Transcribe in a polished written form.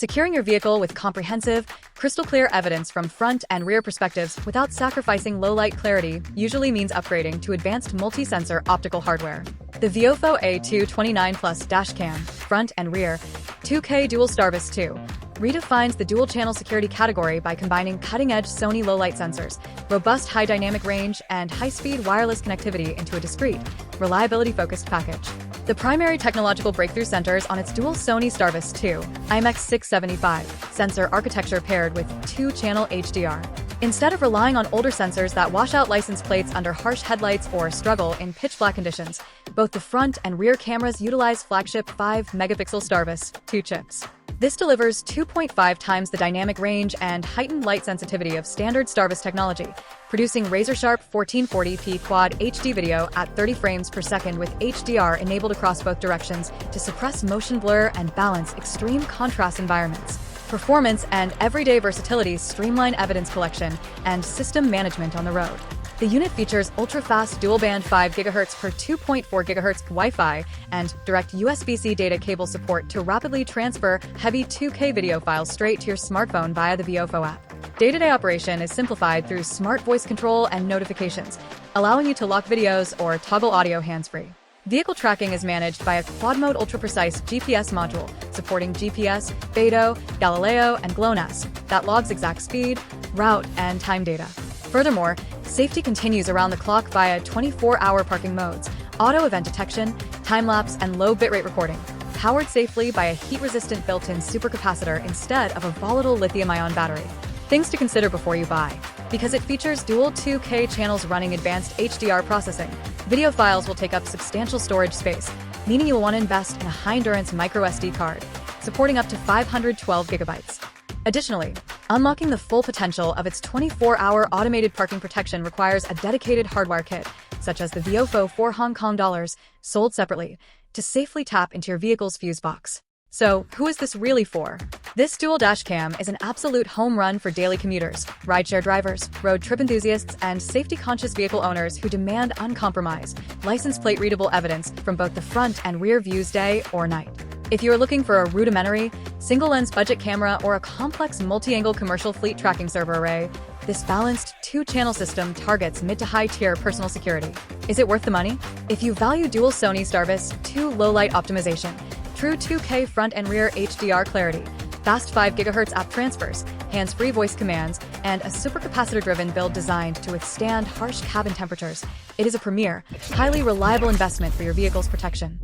securing your vehicle with comprehensive, crystal-clear evidence from front and rear perspectives without sacrificing low-light clarity usually means upgrading to advanced multi-sensor optical hardware. The VIOFO A229 Plus dashcam, front and rear, 2K dual STARVIS 2, redefines the dual-channel security category by combining cutting-edge Sony low-light sensors, robust high dynamic range, and high-speed wireless connectivity into a discreet, reliability-focused package. The primary technological breakthrough centers on its dual Sony STARVIS 2 IMX675 sensor architecture paired with 2-channel HDR. Instead of relying on older sensors that wash out license plates under harsh headlights or struggle in pitch-black conditions, both the front and rear cameras utilize flagship 5-megapixel STARVIS 2 chips. This delivers 2.5 times the dynamic range and heightened light sensitivity of standard STARVIS technology, producing razor-sharp 1440p Quad HD video at 30 frames per second with HDR enabled across both directions to suppress motion blur and balance extreme contrast environments. Performance and everyday versatility streamline evidence collection and system management on the road. The unit features ultra-fast dual-band 5 GHz per 2.4 GHz Wi-Fi and direct USB-C data cable support to rapidly transfer heavy 2K video files straight to your smartphone via the VIOFO app. Day-to-day operation is simplified through smart voice control and notifications, allowing you to lock videos or toggle audio hands-free. Vehicle tracking is managed by a quad-mode ultra-precise GPS module supporting GPS, Beidou, Galileo, and GLONASS that logs exact speed, route, and time data. Furthermore, safety continues around the clock via 24-hour parking modes, auto event detection, time-lapse, and low bitrate recording, powered safely by a heat-resistant built-in supercapacitor instead of a volatile lithium-ion battery. Things to consider before you buy. Because it features dual 2K channels running advanced HDR processing, video files will take up substantial storage space, meaning you'll want to invest in a high-endurance microSD card, supporting up to 512 gigabytes. Additionally, unlocking the full potential of its 24-hour automated parking protection requires a dedicated hardware kit, such as the VIOFO 4 Hong Kong dollars, sold separately, to safely tap into your vehicle's fuse box. So, who is this really for? This dual dashcam is an absolute home run for daily commuters, rideshare drivers, road trip enthusiasts, and safety-conscious vehicle owners who demand uncompromised, license plate-readable evidence from both the front and rear views day or night. If you are looking for a rudimentary, single-lens budget camera or a complex multi-angle commercial fleet tracking server array, this balanced 2-channel system targets mid to high-tier personal security. Is it worth the money? If you value dual Sony STARVIS 2 low-light optimization, true 2K front and rear HDR clarity, fast 5 GHz app transfers, hands-free voice commands, and a supercapacitor-driven build designed to withstand harsh cabin temperatures, it is a premier, highly reliable investment for your vehicle's protection.